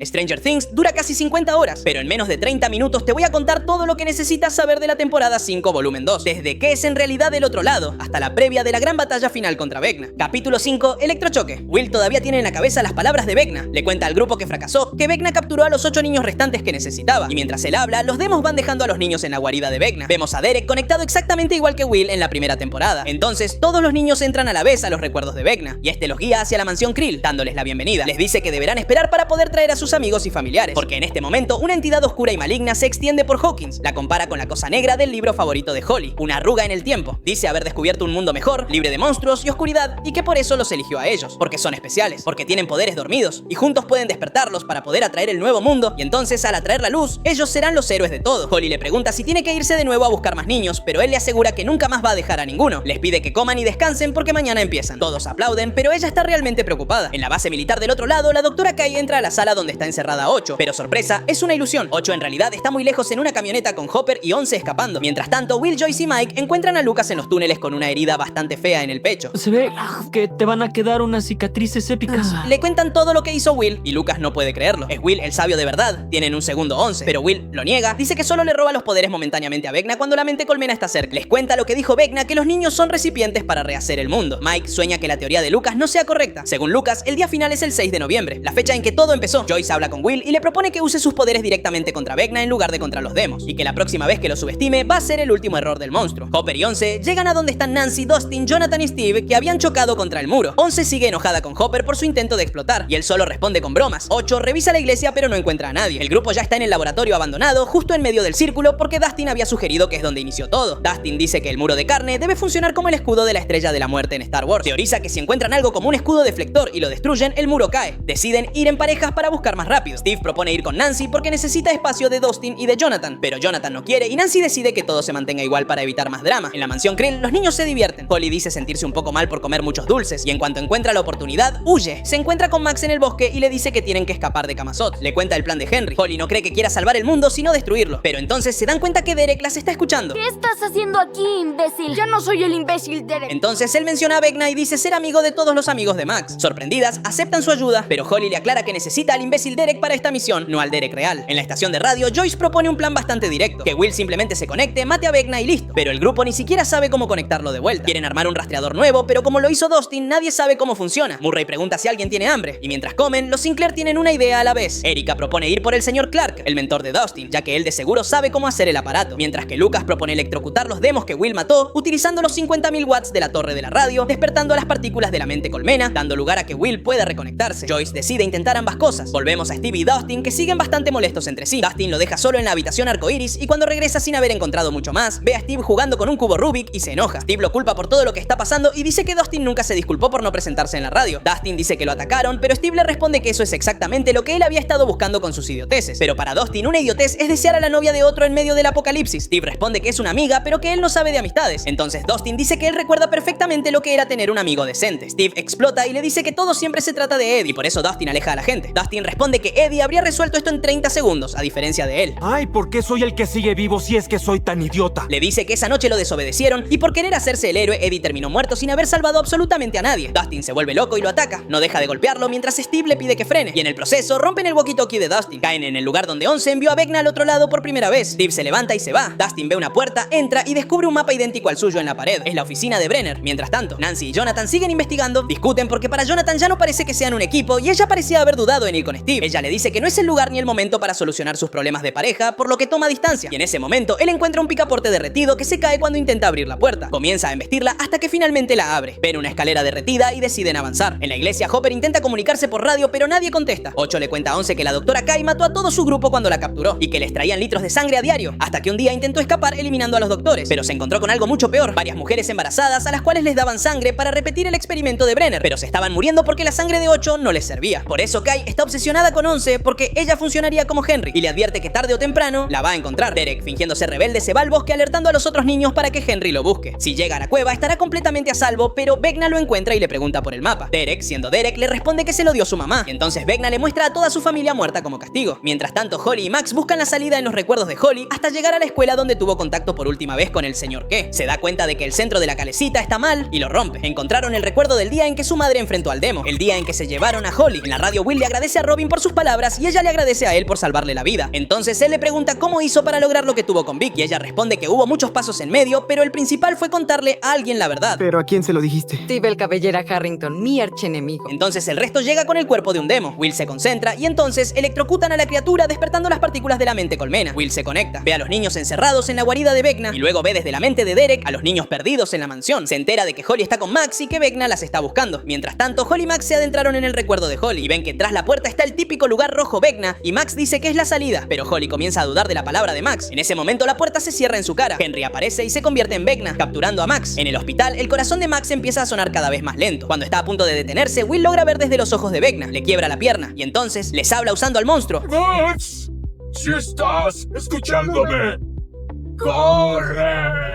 Stranger Things dura casi 50 horas, pero en menos de 30 minutos te voy a contar todo lo que necesitas saber de la temporada 5 volumen 2, desde qué es en realidad del otro lado, hasta la previa de la gran batalla final contra Vecna. Capítulo 5, Electrochoque. Will todavía tiene en la cabeza las palabras de Vecna. Le cuenta al grupo que fracasó que Vecna capturó a los 8 niños restantes que necesitaba, y mientras él habla, los demos van dejando a los niños en la guarida de Vecna. Vemos a Derek conectado exactamente igual que Will en la primera temporada. Entonces, todos los niños entran a la vez a los recuerdos de Vecna, y este los guía hacia la mansión Krill, dándoles la bienvenida. Les dice que deberán esperar para poder traer a sus amigos y familiares, porque en este momento una entidad oscura y maligna se extiende por Hawkins. La compara con la cosa negra del libro favorito de Holly, una arruga en el tiempo. Dice haber descubierto un mundo mejor, libre de monstruos y oscuridad, y que por eso los eligió a ellos, porque son especiales, porque tienen poderes dormidos, y juntos pueden despertarlos para poder atraer el nuevo mundo, y entonces al atraer la luz, ellos serán los héroes de todo. Holly le pregunta si tiene que irse de nuevo a buscar más niños, pero él le asegura que nunca más va a dejar a ninguno. Les pide que coman y descansen porque mañana empiezan. Todos aplauden, pero ella está realmente preocupada. En la base militar del otro lado, la doctora Kai entra a la sala donde está encerrada 8, pero sorpresa, es una ilusión. 8 en realidad está muy lejos en una camioneta con Hopper y 11 escapando. Mientras tanto, Will, Joyce y Mike encuentran a Lucas en los túneles con una herida bastante fea en el pecho. Se ve que te van a quedar unas cicatrices épicas. Le cuentan todo lo que hizo Will y Lucas no puede creerlo. Es Will el sabio de verdad, tienen un segundo 11, pero Will lo niega, dice que solo le roba los poderes momentáneamente a Vecna cuando la mente colmena está cerca. Les cuenta lo que dijo Vecna, que los niños son recipientes para rehacer el mundo. Mike sueña que la teoría de Lucas no sea correcta. Según Lucas, el día final es el 6 de noviembre, la fecha en que todo empezó. Joyce habla con Will y le propone que use sus poderes directamente contra Vecna en lugar de contra los demos, y que la próxima vez que lo subestime va a ser el último error del monstruo. Hopper y 11 llegan a donde están Nancy, Dustin, Jonathan y Steve, que habían chocado contra el muro. 11 sigue enojada con Hopper por su intento de explotar, y él solo responde con bromas. 8 revisa la iglesia pero no encuentra a nadie. El grupo ya está en el laboratorio abandonado, justo en medio del círculo, porque Dustin había sugerido que es donde inició todo. Dustin dice que el muro de carne debe funcionar como el escudo de la Estrella de la Muerte en Star Wars. Teoriza que si encuentran algo como un escudo deflector y lo destruyen, el muro cae. Deciden ir en parejas para buscar más rápido. Steve propone ir con Nancy porque necesita espacio de Dustin y de Jonathan, pero Jonathan no quiere y Nancy decide que todo se mantenga igual para evitar más drama. En la mansión Krill, los niños se divierten. Holly dice sentirse un poco mal por comer muchos dulces, y en cuanto encuentra la oportunidad, huye. Se encuentra con Max en el bosque y le dice que tienen que escapar de Camazotz. Le cuenta el plan de Henry. Holly no cree que quiera salvar el mundo, sino destruirlo, pero entonces se dan cuenta que Derek las está escuchando. ¿Qué estás haciendo aquí, imbécil? Ya no soy el imbécil Derek. Entonces él menciona a Vecna y dice ser amigo de todos los amigos de Max. Sorprendidas, aceptan su ayuda, pero Holly le aclara que necesita al imbécil Derek para esta misión, no al Derek real. En la estación de radio, Joyce propone un plan bastante directo, que Will simplemente se conecte, mate a Vecna y listo. Pero el grupo ni siquiera sabe cómo conectarlo de vuelta. Quieren armar un rastreador nuevo, pero como lo hizo Dustin, nadie sabe cómo funciona. Murray pregunta si alguien tiene hambre, y mientras comen, los Sinclair tienen una idea a la vez. Erika propone ir por el señor Clark, el mentor de Dustin, ya que él de seguro sabe cómo hacer el aparato, mientras que Lucas propone electrocutar los demos que Will mató, utilizando los 50.000 watts de la torre de la radio, despertando a las partículas de la mente colmena, dando lugar a que Will pueda reconectarse. Joyce decide intentar ambas cosas. Volvemos a Steve y Dustin, que siguen bastante molestos entre sí. Dustin lo deja solo en la habitación arcoiris, y cuando regresa sin haber encontrado mucho más, ve a Steve jugando con un cubo Rubik y se enoja. Steve lo culpa por todo lo que está pasando y dice que Dustin nunca se disculpó por no presentarse en la radio. Dustin dice que lo atacaron, pero Steve le responde que eso es exactamente lo que él había estado buscando con sus idioteces. Pero para Dustin, una idiotez es desear a la novia de otro en medio del apocalipsis. Steve responde que es una amiga, pero que él no sabe de amistades. Entonces Dustin dice que él recuerda perfectamente lo que era tener un amigo decente. Steve explota y le dice que todo siempre se trata de Eddie, y por eso Dustin aleja a la gente. Dustin responde que Eddie habría resuelto esto en 30 segundos, a diferencia de él. Ay, ¿por qué soy el que sigue vivo si es que soy tan idiota? Le dice que esa noche lo desobedecieron, y por querer hacerse el héroe, Eddie terminó muerto sin haber salvado absolutamente a nadie. Dustin se vuelve loco y lo ataca. No deja de golpearlo mientras Steve le pide que frene, y en el proceso rompen el walkie-talkie de Dustin. Caen en el lugar donde 11 envió a Vecna al otro lado por primera vez. Steve se levanta y se va. Dustin ve una puerta, entra y descubre un mapa idéntico al suyo en la pared. Es la oficina de Brenner. Mientras tanto, Nancy y Jonathan siguen investigando. Discuten porque para Jonathan ya no parece que sean un equipo, y ella parecía haber dudado en ir con Steve. Ella le dice que no es el lugar ni el momento para solucionar sus problemas de pareja, por lo que toma distancia. Y en ese momento, él encuentra un picaporte derretido que se cae cuando intenta abrir la puerta. Comienza a embestirla hasta que finalmente la abre. Ven una escalera derretida y deciden avanzar. En la iglesia, Hopper intenta comunicarse por radio, pero nadie contesta. 8 le cuenta a 11 que la doctora Kai mató a todo su grupo cuando la capturó, y que les traían litros de sangre a diario, hasta que un día intentó escapar eliminando a los doctores, pero se encontró con algo mucho peor: varias mujeres embarazadas a las cuales les daban sangre para repetir el experimento de Brenner, pero se estaban muriendo porque la sangre de 8 no les servía. Por eso Kai está obsesionada con 11, porque ella funcionaría como Henry, y le advierte que tarde o temprano la va a encontrar. Derek, fingiendo ser rebelde, se va al bosque alertando a los otros niños para que Henry lo busque. Si llega a la cueva estará completamente a salvo, pero Vecna lo encuentra y le pregunta por el mapa. Derek, siendo Derek, le responde que se lo dio su mamá, y entonces Vecna le muestra a toda su familia muerta como castigo. Mientras tanto, Holly y Max buscan la salida en los recuerdos de Holly hasta llegar a la escuela donde tuvo contacto por última vez con el señor K. Se da cuenta de que el centro de la calecita está mal y lo rompe. Encontraron el recuerdo del día en que su madre enfrentó al demo, el día en que se llevaron a Holly. En la radio, Will le agradece a Robin por sus palabras y ella le agradece a él por salvarle la vida. Entonces él le pregunta cómo hizo para lograr lo que tuvo con Vic y ella responde que hubo muchos pasos en medio, pero el principal fue contarle a alguien la verdad. ¿Pero a quién se lo dijiste? Steve el Cabellera Harrington, mi archienemigo. Entonces el resto llega con el cuerpo de un demo. Will se concentra y entonces electrocutan a la criatura despertando las partículas de la mente colmena. Will se conecta, ve a los niños encerrados en la guarida de Vecna y luego ve desde la mente de Derek a los niños perdidos en la mansión. Se entera de que Holly está con Max y que Vecna las está buscando. Mientras tanto, Holly y Max se adentraron en el recuerdo de Holly y ven que tras la puerta está el típico lugar rojo Vecna y Max dice que es la salida, pero Holly comienza a dudar de la palabra de Max. En ese momento la puerta se cierra en su cara. Henry aparece y se convierte en Vecna, capturando a Max. En el hospital, el corazón de Max empieza a sonar cada vez más lento. Cuando está a punto de detenerse, Will logra ver desde los ojos de Vecna, le quiebra la pierna y entonces les habla usando al monstruo. Max, si estás escuchándome, corre.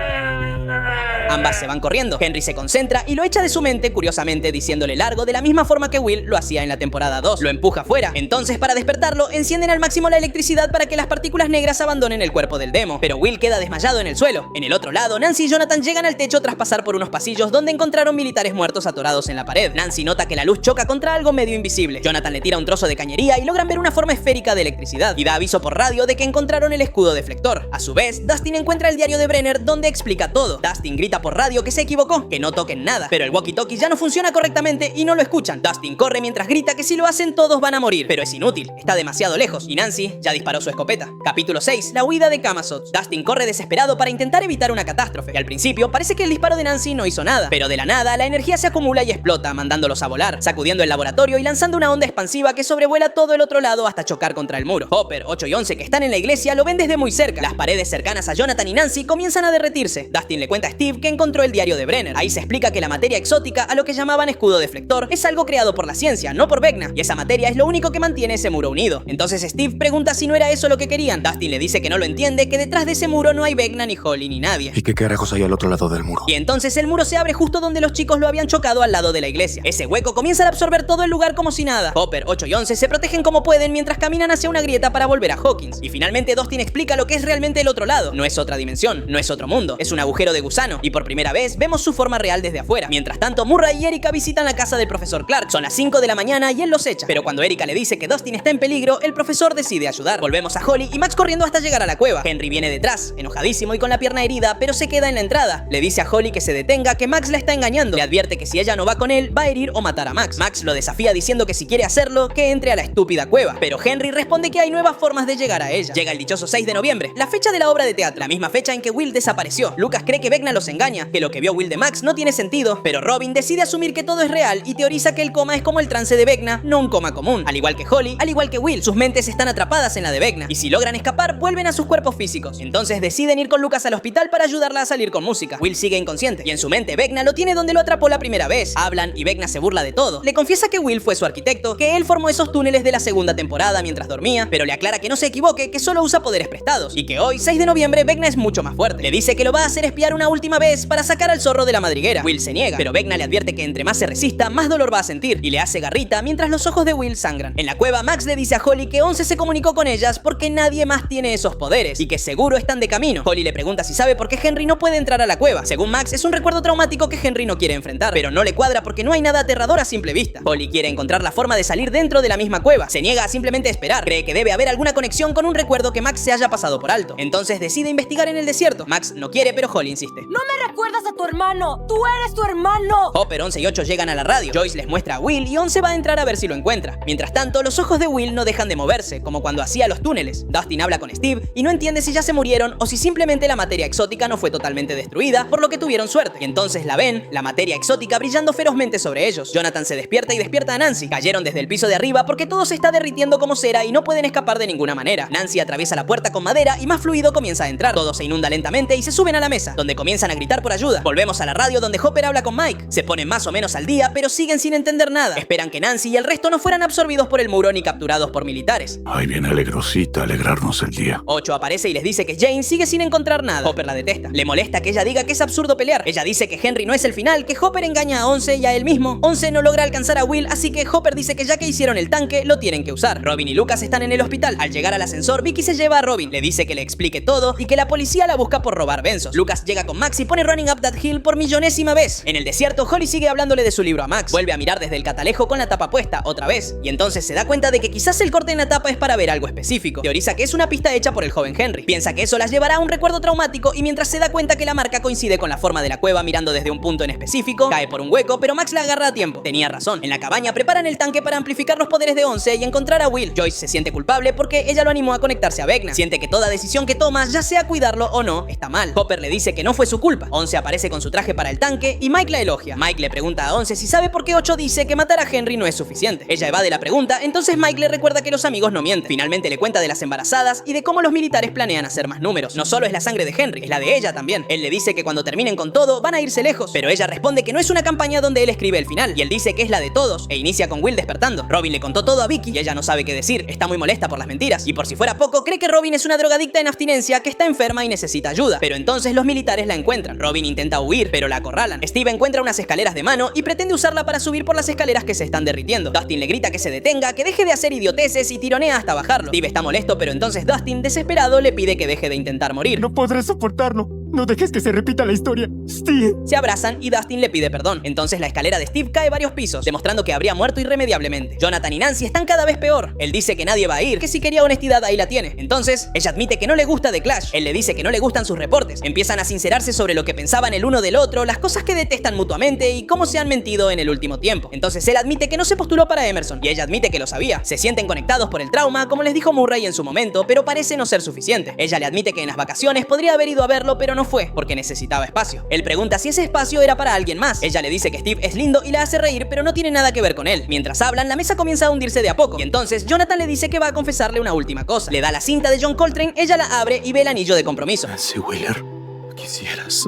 Ambas se van corriendo. Henry se concentra y lo echa de su mente, curiosamente diciéndole largo de la misma forma que Will lo hacía en la temporada 2. Lo empuja fuera. Entonces, para despertarlo, encienden al máximo la electricidad para que las partículas negras abandonen el cuerpo del demo. Pero Will queda desmayado en el suelo. En el otro lado, Nancy y Jonathan llegan al techo tras pasar por unos pasillos donde encontraron militares muertos atorados en la pared. Nancy nota que la luz choca contra algo medio invisible. Jonathan le tira un trozo de cañería y logran ver una forma esférica de electricidad y da aviso por radio de que encontraron el escudo deflector. A su vez, Dustin encuentra el diario de Brenner donde explica todo. Dustin grita por radio que se equivocó, que no toquen nada, pero el walkie-talkie ya no funciona correctamente y no lo escuchan. Dustin corre mientras grita que si lo hacen todos van a morir, pero es inútil, está demasiado lejos y Nancy ya disparó su escopeta. Capítulo 6, la huida de Camazotz. Dustin corre desesperado para intentar evitar una catástrofe y al principio parece que el disparo de Nancy no hizo nada, pero de la nada la energía se acumula y explota, mandándolos a volar, sacudiendo el laboratorio y lanzando una onda expansiva que sobrevuela todo el otro lado hasta chocar contra el muro. Hopper, 8 y 11 que están en la iglesia lo ven desde muy cerca. Las paredes cercanas a Jonathan y Nancy comienzan a derretirse. Dustin le cuenta a Steve que encontró el diario de Brenner. Ahí se explica que la materia exótica, a lo que llamaban escudo deflector, es algo creado por la ciencia, no por Vecna, y esa materia es lo único que mantiene ese muro unido. Entonces Steve pregunta si no era eso lo que querían. Dustin le dice que no lo entiende, que detrás de ese muro no hay Vecna, ni Holly, ni nadie. ¿Y qué carajos hay al otro lado del muro? Y entonces el muro se abre justo donde los chicos lo habían chocado al lado de la iglesia. Ese hueco comienza a absorber todo el lugar como si nada. Hopper, 8 y 11 se protegen como pueden mientras caminan hacia una grieta para volver a Hawkins. Y finalmente Dustin explica lo que es realmente el otro lado. No es otra dimensión, no es otro mundo, es un agujero de gusano. Y por primera vez vemos su forma real desde afuera. Mientras tanto, Murray y Erika visitan la casa del profesor Clark. Son las 5 de la mañana y él los echa. Pero cuando Erika le dice que Dustin está en peligro, el profesor decide ayudar. Volvemos a Holly y Max corriendo hasta llegar a la cueva. Henry viene detrás, enojadísimo y con la pierna herida, pero se queda en la entrada. Le dice a Holly que se detenga, que Max la está engañando. Le advierte que si ella no va con él, va a herir o matar a Max. Max lo desafía diciendo que si quiere hacerlo, que entre a la estúpida cueva. Pero Henry responde que hay nuevas formas de llegar a ella. Llega el dichoso 6 de noviembre, la fecha de la obra de teatro, la misma fecha en que Will desapareció. Lucas cree que Vecna los engaña, que lo que vio Will de Max no tiene sentido, pero Robin decide asumir que todo es real y teoriza que el coma es como el trance de Vecna, no un coma común. Al igual que Holly, al igual que Will, sus mentes están atrapadas en la de Vecna, y si logran escapar, vuelven a sus cuerpos físicos. Entonces deciden ir con Lucas al hospital para ayudarla a salir con música. Will sigue inconsciente, y en su mente Vecna lo tiene donde lo atrapó la primera vez. Hablan y Vecna se burla de todo. Le confiesa que Will fue su arquitecto, que él formó esos túneles de la segunda temporada mientras dormía, pero le aclara que no se equivoque, que solo usa poderes prestados, y que hoy, 6 de noviembre, Vecna es mucho más fuerte. Le dice que lo va a hacer espiar una última vez para sacar al zorro de la madriguera. Will se niega, pero Vecna le advierte que entre más se resista, más dolor va a sentir, y le hace garrita mientras los ojos de Will sangran. En la cueva, Max le dice a Holly que 11 se comunicó con ellas porque nadie más tiene esos poderes, y que seguro están de camino. Holly le pregunta si sabe por qué Henry no puede entrar a la cueva. Según Max, es un recuerdo traumático que Henry no quiere enfrentar, pero no le cuadra porque no hay nada aterrador a simple vista. Holly quiere encontrar la forma de salir dentro de la misma cueva. Se niega a simplemente esperar. Cree que debe haber alguna conexión con un recuerdo que Max se haya pasado por alto. Entonces decide investigar en el desierto. Max no quiere, pero Holly insiste. ¡No me recuerdas a tu hermano! ¡Tú eres tu hermano! Hopper, 11 y 8 llegan a la radio. Joyce les muestra a Will y 11 va a entrar a ver si lo encuentra. Mientras tanto, los ojos de Will no dejan de moverse, como cuando hacía los túneles. Dustin habla con Steve y no entiende si ya se murieron o si simplemente la materia exótica no fue totalmente destruida, por lo que tuvieron suerte. Y entonces la ven, la materia exótica brillando ferozmente sobre ellos. Jonathan se despierta y despierta a Nancy. Cayeron desde el piso de arriba porque todo se está derritiendo como cera y no pueden escapar de ninguna manera. Nancy atraviesa la puerta con madera y más fluido comienza a entrar. Todo se inunda lentamente y se suben a la mesa, donde comienzan a gritar por ayuda. Volvemos a la radio donde Hopper habla con Mike. Se ponen más o menos al día, pero siguen sin entender nada. Esperan que Nancy y el resto no fueran absorbidos por el muro ni capturados por militares. Ahí viene Alegrosita a alegrarnos el día. 8 aparece y les dice que Jane sigue sin encontrar nada. Hopper la detesta. Le molesta que ella diga que es absurdo pelear. Ella dice que Henry no es el final, que Hopper engaña a 11 y a él mismo. 11 no logra alcanzar a Will, así que Hopper dice que ya que hicieron el tanque, lo tienen que usar. Robin y Lucas están en el hospital. Al llegar al ascensor, Vicky se lleva a Robin. Le dice que le explique todo y que la policía la busca por robar benzos. Lucas llega con Max y pone Running Up That Hill por millonésima vez. En el desierto, Holly sigue hablándole de su libro a Max. Vuelve a mirar desde el catalejo con la tapa puesta, otra vez. Y entonces se da cuenta de que quizás el corte en la tapa es para ver algo específico. Teoriza que es una pista hecha por el joven Henry. Piensa que eso las llevará a un recuerdo traumático y mientras se da cuenta que la marca coincide con la forma de la cueva mirando desde un punto en específico, cae por un hueco, pero Max la agarra a tiempo. Tenía razón. En la cabaña preparan el tanque para amplificar los poderes de Once y encontrar a Will. Joyce se siente culpable porque ella lo animó a conectarse a Vecna. Siente que toda decisión que toma, ya sea cuidarlo o no, está mal. Hopper le dice que no fue su culpa. Once aparece con su traje para el tanque y Mike la elogia. Mike le pregunta a Once si sabe por qué 8 dice que matar a Henry no es suficiente. Ella evade la pregunta, entonces Mike le recuerda que los amigos no mienten. Finalmente le cuenta de las embarazadas y de cómo los militares planean hacer más números. No solo es la sangre de Henry, es la de ella también. Él le dice que cuando terminen con todo, van a irse lejos, pero ella responde que no es una campaña donde él escribe el final, y él dice que es la de todos, e inicia con Will despertando. Robin le contó todo a Vicky y ella no sabe qué decir, está muy molesta por las mentiras, y por si fuera poco, cree que Robin es una drogadicta en abstinencia que está enferma y necesita ayuda, pero entonces los militares la encuentran. Robin intenta huir, pero la acorralan. Steve encuentra unas escaleras de mano y pretende usarla para subir por las escaleras que se están derritiendo. Dustin le grita que se detenga, que deje de hacer idioteces y tironea hasta bajarlo. Steve está molesto, pero entonces Dustin, desesperado, le pide que deje de intentar morir. No podré soportarlo. No dejes que se repita la historia. Steve. Se abrazan y Dustin le pide perdón. Entonces la escalera de Steve cae varios pisos, demostrando que habría muerto irremediablemente. Jonathan y Nancy están cada vez peor. Él dice que nadie va a ir, que si quería honestidad ahí la tiene. Entonces, ella admite que no le gusta The Clash. Él le dice que no le gustan sus reportes. Empiezan a sincerarse sobre lo que pensaban el uno del otro, las cosas que detestan mutuamente y cómo se han mentido en el último tiempo. Entonces él admite que no se postuló para Emerson y ella admite que lo sabía. Se sienten conectados por el trauma, como les dijo Murray en su momento, pero parece no ser suficiente. Ella le admite que en las vacaciones podría haber ido a verlo, pero no fue, porque necesitaba espacio. Él pregunta si ese espacio era para alguien más. Ella le dice que Steve es lindo y la hace reír, pero no tiene nada que ver con él. Mientras hablan, la mesa comienza a hundirse de a poco, y entonces Jonathan le dice que va a confesarle una última cosa. Le da la cinta de John Coltrane, ella la abre y ve el anillo de compromiso. Nancy Wheeler, ¿quisieras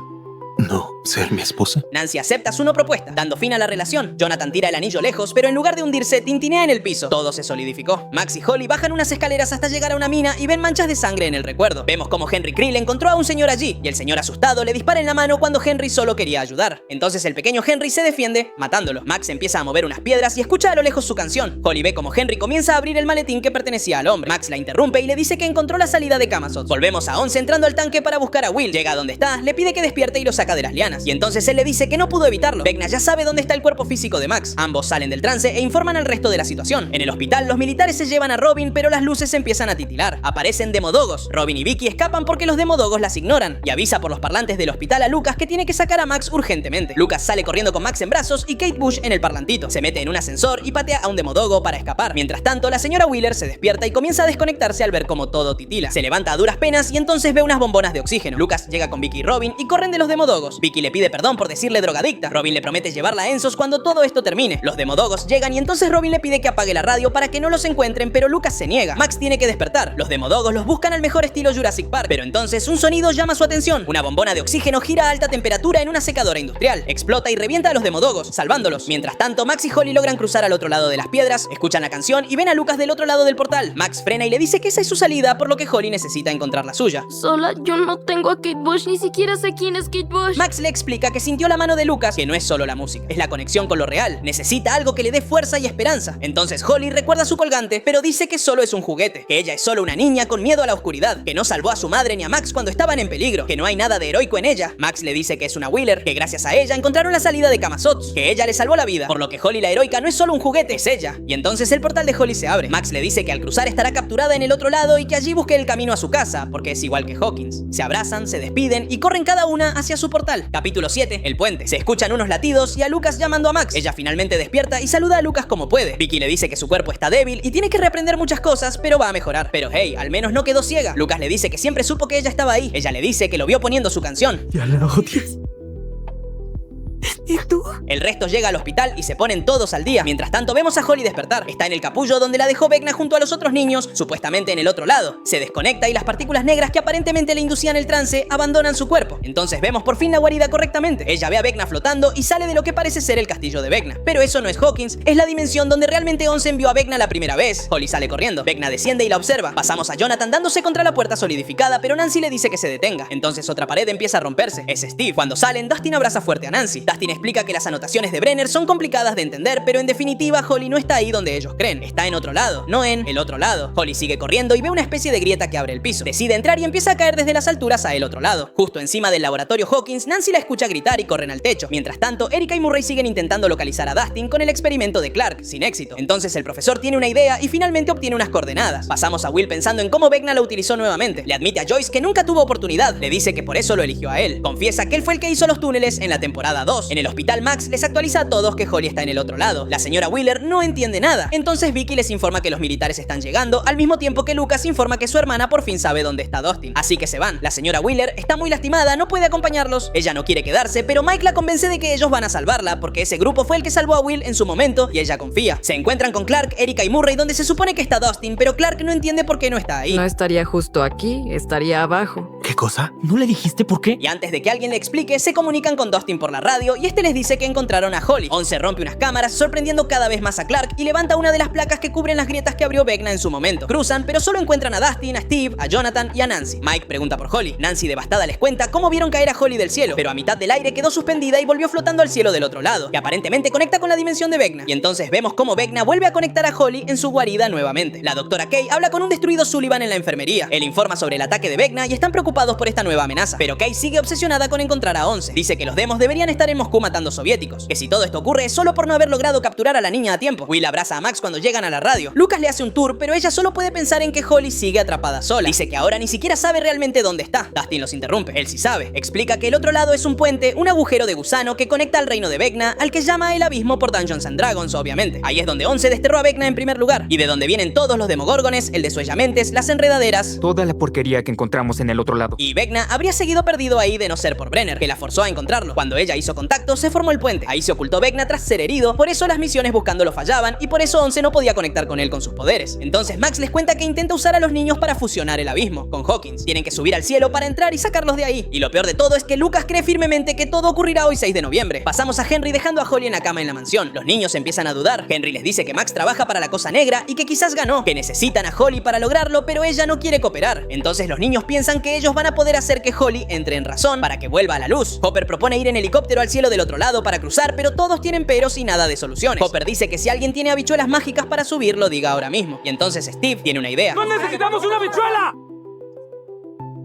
no ser mi esposa? Nancy acepta su no propuesta, dando fin a la relación. Jonathan tira el anillo lejos, pero en lugar de hundirse, tintinea en el piso. Todo se solidificó. Max y Holly bajan unas escaleras hasta llegar a una mina y ven manchas de sangre en el recuerdo. Vemos como Henry Creel encontró a un señor allí, y el señor asustado le dispara en la mano cuando Henry solo quería ayudar. Entonces el pequeño Henry se defiende, matándolo. Max empieza a mover unas piedras y escucha a lo lejos su canción. Holly ve como Henry comienza a abrir el maletín que pertenecía al hombre. Max la interrumpe y le dice que encontró la salida de Camazotz. Volvemos a Once entrando al tanque para buscar a Will. Llega a donde está, le pide que despierte y lo saca de las lianas. Y entonces él le dice que no pudo evitarlo. Vecna ya sabe dónde está el cuerpo físico de Max. Ambos salen del trance e informan al resto de la situación. En el hospital, los militares se llevan a Robin, pero las luces empiezan a titilar. Aparecen demodogos. Robin y Vicky escapan porque los demodogos las ignoran. Y avisa por los parlantes del hospital a Lucas que tiene que sacar a Max urgentemente. Lucas sale corriendo con Max en brazos y Kate Bush en el parlantito. Se mete en un ascensor y patea a un demodogo para escapar. Mientras tanto, la señora Wheeler se despierta y comienza a desconectarse al ver cómo todo titila. Se levanta a duras penas y entonces ve unas bombonas de oxígeno. Lucas llega con Vicky y Robin y corren de los demodogos. Vicky le pide perdón por decirle drogadicta. Robin le promete llevarla a Ensos cuando todo esto termine. Los demodogos llegan y entonces Robin le pide que apague la radio para que no los encuentren, pero Lucas se niega. Max tiene que despertar. Los demodogos los buscan al mejor estilo Jurassic Park, pero entonces un sonido llama su atención. Una bombona de oxígeno gira a alta temperatura en una secadora industrial. Explota y revienta a los demodogos, salvándolos. Mientras tanto, Max y Holly logran cruzar al otro lado de las piedras, escuchan la canción y ven a Lucas del otro lado del portal. Max frena y le dice que esa es su salida, por lo que Holly necesita encontrar la suya. Sola, yo no tengo a Kate Bush, ni siquiera sé quién es Kate Bush. Max le explica que sintió la mano de Lucas, que no es solo la música, es la conexión con lo real. Necesita algo que le dé fuerza y esperanza. Entonces Holly recuerda su colgante, pero dice que solo es un juguete, que ella es solo una niña con miedo a la oscuridad, que no salvó a su madre ni a Max cuando estaban en peligro, que no hay nada de heroico en ella. Max le dice que es una Wheeler, que gracias a ella encontraron la salida de Camazotz, que ella le salvó la vida, por lo que Holly la heroica no es solo un juguete, es ella. Y entonces el portal de Holly se abre. Max le dice que al cruzar estará capturada en el otro lado y que allí busque el camino a su casa, porque es igual que Hawkins. Se abrazan, se despiden y corren cada una hacia su portal. Capítulo 7, el puente. Se escuchan unos latidos y a Lucas llamando a Max. Ella finalmente despierta y saluda a Lucas como puede. Vicky le dice que su cuerpo está débil y tiene que reaprender muchas cosas, pero va a mejorar. Pero hey, al menos no quedó ciega. Lucas le dice que siempre supo que ella estaba ahí. Ella le dice que lo vio poniendo su canción. Ya la odias. ¿Y tú? El resto llega al hospital y se ponen todos al día. Mientras tanto vemos a Holly despertar. Está en el capullo donde la dejó Vecna junto a los otros niños, supuestamente en el otro lado. Se desconecta y las partículas negras que aparentemente le inducían el trance abandonan su cuerpo. Entonces vemos por fin la guarida correctamente. Ella ve a Vecna flotando y sale de lo que parece ser el castillo de Vecna. Pero eso no es Hawkins, es la dimensión donde realmente Once envió a Vecna la primera vez. Holly sale corriendo. Vecna desciende y la observa. Pasamos a Jonathan dándose contra la puerta solidificada, pero Nancy le dice que se detenga. Entonces otra pared empieza a romperse. Es Steve. Cuando salen, Dustin abraza fuerte a Nancy. Dustin explica que las anotaciones de Brenner son complicadas de entender, pero en definitiva Holly no está ahí donde ellos creen. Está en otro lado, no en el otro lado. Holly sigue corriendo y ve una especie de grieta que abre el piso. Decide entrar y empieza a caer desde las alturas a el otro lado. Justo encima del laboratorio Hawkins, Nancy la escucha gritar y corren al techo. Mientras tanto, Erica y Murray siguen intentando localizar a Dustin con el experimento de Clark, sin éxito. Entonces el profesor tiene una idea y finalmente obtiene unas coordenadas. Pasamos a Will pensando en cómo Vecna la utilizó nuevamente. Le admite a Joyce que nunca tuvo oportunidad. Le dice que por eso lo eligió a él. Confiesa que él fue el que hizo los túneles en la temporada 2. En el hospital, Max les actualiza a todos que Holly está en el otro lado. La señora Wheeler no entiende nada. Entonces Vicky les informa que los militares están llegando, al mismo tiempo que Lucas informa que su hermana por fin sabe dónde está Dustin. Así que se van. La señora Wheeler está muy lastimada, no puede acompañarlos. Ella no quiere quedarse, pero Mike la convence de que ellos van a salvarla, porque ese grupo fue el que salvó a Will en su momento y ella confía. Se encuentran con Clark, Erica y Murray, donde se supone que está Dustin, pero Clark no entiende por qué no está ahí. No estaría justo aquí, estaría abajo. ¿Qué cosa? ¿No le dijiste por qué? Y antes de que alguien le explique, se comunican con Dustin por la radio y este les dice que encontraron a Holly. 11 rompe unas cámaras, sorprendiendo cada vez más a Clark y levanta una de las placas que cubren las grietas que abrió Vecna en su momento. Cruzan, pero solo encuentran a Dustin, a Steve, a Jonathan y a Nancy. Mike pregunta por Holly. Nancy, devastada, les cuenta cómo vieron caer a Holly del cielo, pero a mitad del aire quedó suspendida y volvió flotando al cielo del otro lado, que aparentemente conecta con la dimensión de Vecna. Y entonces vemos cómo Vecna vuelve a conectar a Holly en su guarida nuevamente. La doctora Kay habla con un destruido Sullivan en la enfermería. Él informa sobre el ataque de Vecna y están preocupados por esta nueva amenaza. Pero Kay sigue obsesionada con encontrar a 11. Dice que los demos deberían estar en Moscú matando soviéticos, que si todo esto ocurre es solo por no haber logrado capturar a la niña a tiempo. Will abraza a Max cuando llegan a la radio. Lucas le hace un tour, pero ella solo puede pensar en que Holly sigue atrapada sola. Dice que ahora ni siquiera sabe realmente dónde está. Dustin los interrumpe. Él sí sabe. Explica que el otro lado es un puente, un agujero de gusano que conecta al reino de Vecna, al que llama el abismo por Dungeons and Dragons, obviamente. Ahí es donde 11 desterró a Vecna en primer lugar, y de donde vienen todos los demogorgones, el desollamentes, las enredaderas, Toda la porquería que encontramos en el otro lado. y Vecna habría seguido perdido ahí de no ser por Brenner, que la forzó a encontrarlo. Cuando ella hizo contacto, se formó el puente. Ahí se ocultó Vecna tras ser herido, por eso las misiones buscándolo fallaban, y por eso 11 no podía conectar con él con sus poderes. Entonces Max les cuenta que intenta usar a los niños para fusionar el abismo con Hawkins. Tienen que subir al cielo para entrar y sacarlos de ahí. Y lo peor de todo es que Lucas cree firmemente que todo ocurrirá hoy 6 de noviembre. Pasamos a Henry dejando a Holly en la cama en la mansión. Los niños empiezan a dudar. Henry les dice que Max trabaja para la Cosa Negra y que quizás ganó, que necesitan a Holly para lograrlo, pero ella no quiere cooperar. Entonces los niños piensan que ellos van a poder hacer que Holly entre en razón para que vuelva a la luz. Hopper propone ir en helicóptero al cielo del otro lado para cruzar, pero todos tienen peros y nada de soluciones. Hopper dice que si alguien tiene habichuelas mágicas para subir, lo diga ahora mismo. Y entonces Steve tiene una idea. necesitamos una habichuela!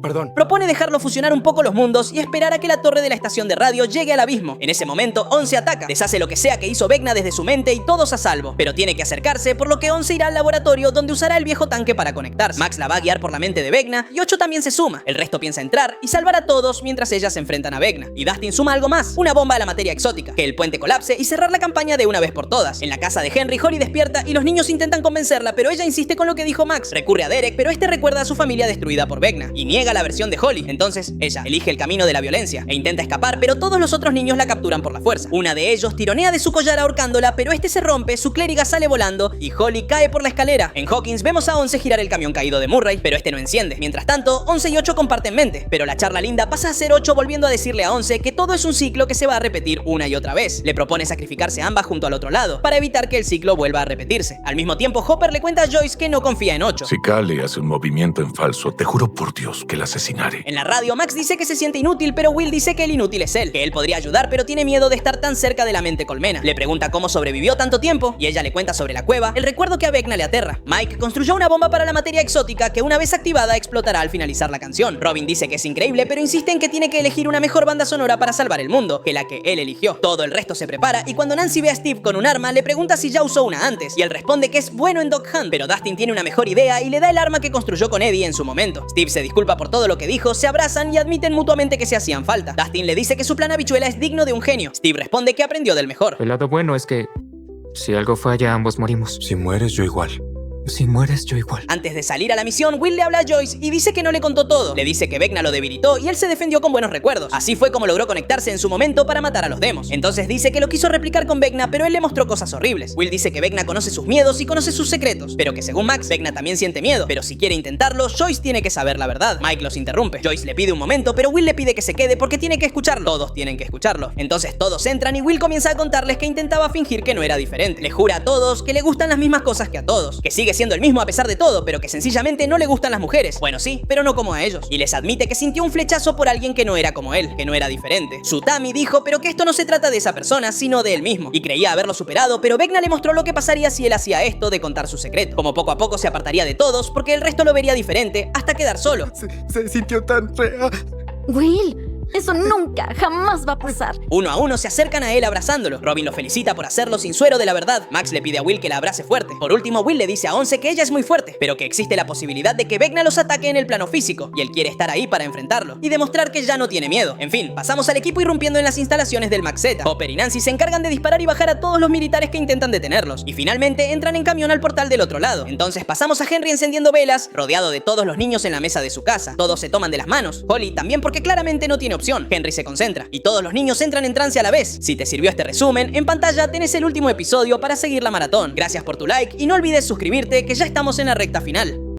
Perdón. Propone dejarlo fusionar un poco los mundos y esperar a que la torre de la estación de radio llegue al abismo. En ese momento, 11 ataca, deshace lo que sea que hizo Vecna desde su mente y todos a salvo. Pero tiene que acercarse, por lo que 11 irá al laboratorio donde usará el viejo tanque para conectarse. Max la va a guiar por la mente de Vecna y 8 también se suma. El resto piensa entrar y salvar a todos mientras ellas se enfrentan a Vecna. Y Dustin suma algo más, una bomba a la materia exótica, que el puente colapse y cerrar la campaña de una vez por todas. En la casa de Henry, Holly despierta y los niños intentan convencerla, pero ella insiste con lo que dijo Max. Recurre a Derek, pero este recuerda a su familia destruida por Vecna y niega la versión de Holly. Entonces, ella elige el camino de la violencia e intenta escapar, pero todos los otros niños la capturan por la fuerza. Una de ellos tironea de su collar ahorcándola, pero este se rompe, su clériga sale volando y Holly cae por la escalera. En Hawkins vemos a 11 girar el camión caído de Murray, pero este no enciende. Mientras tanto, 11 y 8 comparten mente, pero la charla linda pasa a ser 8 volviendo a decirle a 11 que todo es un ciclo que se va a repetir una y otra vez. Le propone sacrificarse a ambas junto al otro lado, para evitar que el ciclo vuelva a repetirse. Al mismo tiempo, Hopper le cuenta a Joyce que no confía en 8. Si Callie hace un movimiento en falso, te juro por Dios que la asesinaré. En la radio, Max dice que se siente inútil, pero Will dice que el inútil es él, que él podría ayudar, pero tiene miedo de estar tan cerca de la mente colmena. Le pregunta cómo sobrevivió tanto tiempo, y ella le cuenta sobre la cueva, el recuerdo que a Vecna le aterra. Mike construyó una bomba para la materia exótica que una vez activada explotará al finalizar la canción. Robin dice que es increíble, pero insiste en que tiene que elegir una mejor banda sonora para salvar el mundo, que la que él eligió. Todo el resto se prepara, y cuando Nancy ve a Steve con un arma, le pregunta si ya usó una antes, y él responde que es bueno en Dog Hunt, pero Dustin tiene una mejor idea y le da el arma que construyó con Eddie en su momento. Steve se disculpa por todo lo que dijo, se abrazan y admiten mutuamente que se hacían falta. Dustin le dice que su plan habichuela es digno de un genio. Steve responde que aprendió del mejor. El lado bueno es que si algo falla, ambos morimos. Si mueres, yo igual. Si mueres, yo igual. Antes de salir a la misión, Will le habla a Joyce y dice que no le contó todo. Le dice que Vecna lo debilitó y él se defendió con buenos recuerdos. Así fue como logró conectarse en su momento para matar a los demos. Entonces dice que lo quiso replicar con Vecna, pero él le mostró cosas horribles. Will dice que Vecna conoce sus miedos y conoce sus secretos, pero que según Max, Vecna también siente miedo. Pero si quiere intentarlo, Joyce tiene que saber la verdad. Mike los interrumpe. Joyce le pide un momento, pero Will le pide que se quede porque tiene que escucharlo. Todos tienen que escucharlo. Entonces todos entran y Will comienza a contarles que intentaba fingir que no era diferente. Le jura a todos que le gustan las mismas cosas que a todos, que sigue sigue siendo el mismo a pesar de todo, pero que sencillamente no le gustan las mujeres. Bueno, sí, pero no como a ellos. Y les admite que sintió un flechazo por alguien que no era como él, que no era diferente. Tsutami dijo, pero que esto no se trata de esa persona, sino de él mismo. Y creía haberlo superado, pero Vecna le mostró lo que pasaría si él hacía esto de contar su secreto. Como poco a poco se apartaría de todos, porque el resto lo vería diferente, hasta quedar solo. Se sintió tan fea. Will, eso nunca, jamás va a pasar. Uno a uno se acercan a él abrazándolo. Robin lo felicita por hacerlo sin suero de la verdad. Max le pide a Will que la abrace fuerte. Por último, Will le dice a Once que ella es muy fuerte, pero que existe la posibilidad de que Vecna los ataque en el plano físico, y él quiere estar ahí para enfrentarlo y demostrar que ya no tiene miedo. En fin, pasamos al equipo irrumpiendo en las instalaciones del Max Z. Hopper y Nancy se encargan de disparar y bajar a todos los militares que intentan detenerlos, y finalmente entran en camión al portal del otro lado. Entonces pasamos a Henry encendiendo velas, rodeado de todos los niños en la mesa de su casa. Todos se toman de las manos. Holly también, porque claramente no tiene opción. Henry se concentra y todos los niños entran en trance a la vez. Si te sirvió este resumen, en pantalla tenés el último episodio para seguir la maratón. Gracias por tu like y no olvides suscribirte, que ya estamos en la recta final.